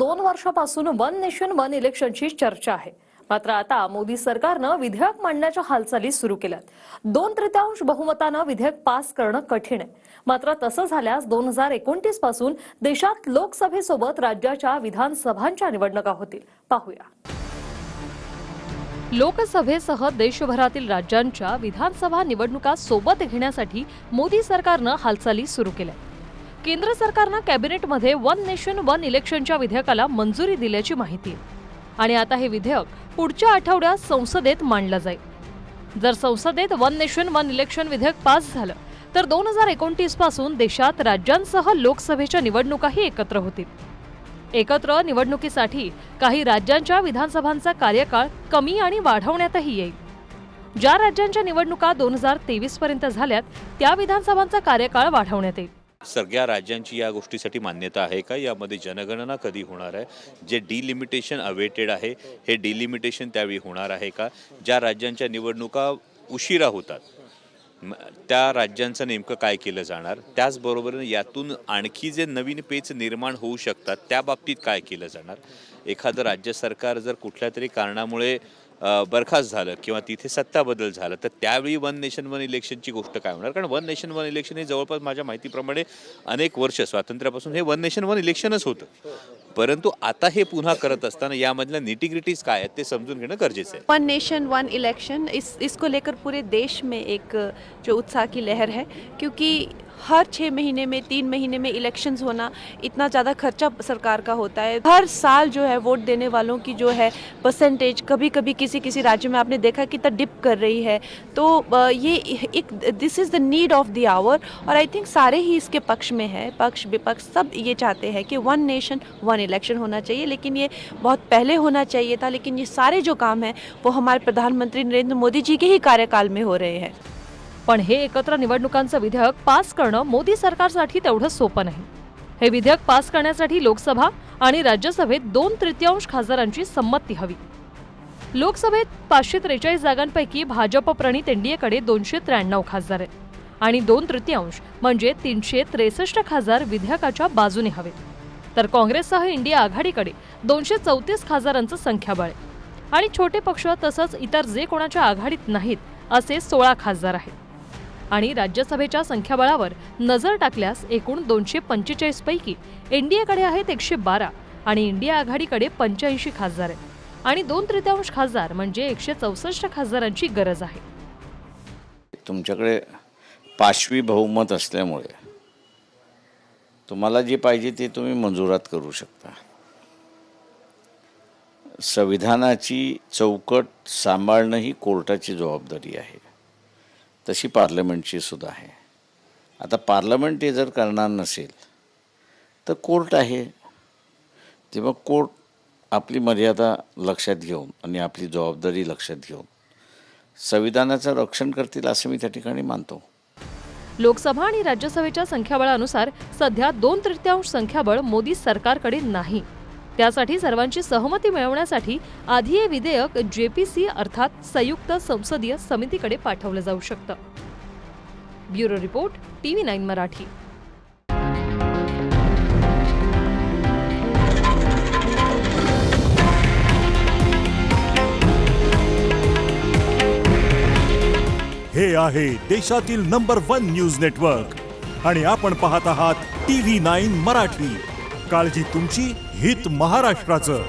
2 वर्षापासून one nation one इलेक्शनची चर्चा आहे। मात्र आता मोदी सरकारनं विधेयक मांडण्याच्या हालचाली सुरू केल्यात। 2/3 बहुमतानं विधेयक पास करणं कठीण आहे। मात्र तसं झाल्यास 2029 पासून देशात लोकसभेसोबत राज्याच्या विधानसभांच्या निवडणुका होतील। पाहूया। लोकसभेसह देशभरातील राज्यांच्या विधानसभा निवडणुका सोबत घेण्यासाठी मोदी सरकारनं हालचाली सुरू केल्या। केंद्र सरकारनं कॅबिनेटमध्ये वन नेशन वन इलेक्शनच्या विधेयकाला मंजुरी दिल्याची माहिती आहे आणि आता हे विधेयक पुढच्या आठवड्यात संसदेत मांडलं जाईल। जर संसदेत वन नेशन वन इलेक्शन विधेयक पास झालं तर 2029 पासून देशात राज्यांसह लोकसभेच्या निवडणुकाही एकत्र होतील। एकत्र निवडणुकीसाठी काही राज्यांच्या विधानसभांचा कार्यकाळ कमी आणि वाढवण्यातही येईल। ज्या राज्यांच्या निवडणुका 2023 पर्यंत झाल्यात त्या विधानसभांचा कार्यकाळ वाढवण्यात येईल। सगळ्या राज्यांची या गोष्टीसाठी मान्यता आहे का? यामध्ये जनगणना कधी होणार आहे? जे डिलिमिटेशन अवेटेड आहे हे डिलिमिटेशन त्यावेळी होणार आहे का? ज्या राज्यांच्या निवडणुका उशिरा होतात त्या राज्यांचं नेमकं काय केलं जाणार? त्याचबरोबर यातून आणखी जे नवीन पेच निर्माण होऊ शकतात त्या बाबतीत काय केलं जाणार? एखादं राज्य सरकार जर कुठल्या तरी कारणामुळे बरखास्त झालं किंवा तिथे सत्ता बदल झाला तर त्यावेळी वन नेशन वन इलेक्शनची गोष्ट काय होणार? कारण वन नेशन वन इलेक्शन हे जवळपास माझ्या माहितीप्रमाणे अनेक वर्ष स्वातंत्र्यापासून हे वन नेशन वन इलेक्शनच होतं, परंतु आता हे पुन्हा करत असताना यामधल्या निटिग्रिटीज काय आहेत ते समजून घेणं गरजेचं आहे। वन नेशन वन इलेक्शन इसको लेकर पूरे देश में एक जो उत्साह की लहर है, क्योंकि हर 6 महीने में 3 महीने में इलेक्शंस होना, इतना ज़्यादा खर्चा सरकार का होता है। हर साल जो है वोट देने वालों की जो है परसेंटेज कभी कभी किसी राज्य में आपने देखा कि डिप कर रही है। तो ये एक this is the need of the hour और आई थिंक सारे ही इसके पक्ष में है, पक्ष विपक्ष सब ये चाहते हैं कि वन नेशन वन इलेक्शन होना चाहिए। लेकिन ये बहुत पहले होना चाहिए था, लेकिन ये सारे जो काम हैं वो हमारे प्रधानमंत्री नरेंद्र मोदी जी के ही कार्यकाल में हो रहे हैं। पण हे एकत्र निवडणुकांचं विधेयक पास करणं मोदी सरकारसाठी तेवढं सोपं नाही। हे विधेयक पास करण्यासाठी लोकसभा आणि राज्यसभेत 2/3 खासदारांची संमती हवी। लोकसभेत 543 जागांपैकी भाजप प्रणित एनडीएकडे 293 खासदार आहेत आणि 2/3 म्हणजे 363 खासदार विधेयकाच्या बाजूने हवेत। तर काँग्रेससह इंडिया आघाडीकडे 234 खासदारांचं संख्याबळ आहे आणि छोटे पक्ष तसंच इतर जे कोणाच्या आघाडीत नाहीत असे 16 खासदार आहेत। आणि राज्यसभेच्या संख्याबळावर नजर टाकल्यास एकूण 245 पैकी एनडीएकडे आहेत 112 आणि इंडिया आघाडीकडे 85 खासदार आहेत आणि 2/3 खासदार म्हणजे 164 खासदारांची गरज आहे। तुमच्याकडे पाशवी बहुमत असल्यामुळे तुम्हाला जे पाहिजे ते तुम्ही मंजुरात करू शकता। संविधानाची चौकट सांभाळणं ही कोर्टाची जबाबदारी आहे, तशी पार्लमेंटची सुद्धा आहे। आता पार्लमेंट हे जर करणार नसेल तर कोर्ट आहे, तेव्हा कोर्ट आपली मर्यादा लक्षात घेऊन आणि आपली जबाबदारी लक्षात घेऊन संविधानाचं रक्षण करतील असं मी त्या ठिकाणी मानतो। लोकसभा आणि राज्यसभेच्या संख्याबळानुसार सध्या 2/3 संख्याबळ मोदी सरकारकडे नाही। त्यासाठी सर्वांची सहमती मिळवण्यासाठी आधी हे विधेयक जेपीसी अर्थात संयुक्त संसदीय समितीकडे पाठवलं जाऊ शकतं। Bureau report TV9 Marathi. हे आहे देशातील नंबर 1 न्यूज नेटवर्क आणि आपण पाहत आहात TV9 मराठी। काळजी तुमची, हित महाराष्ट्राचं।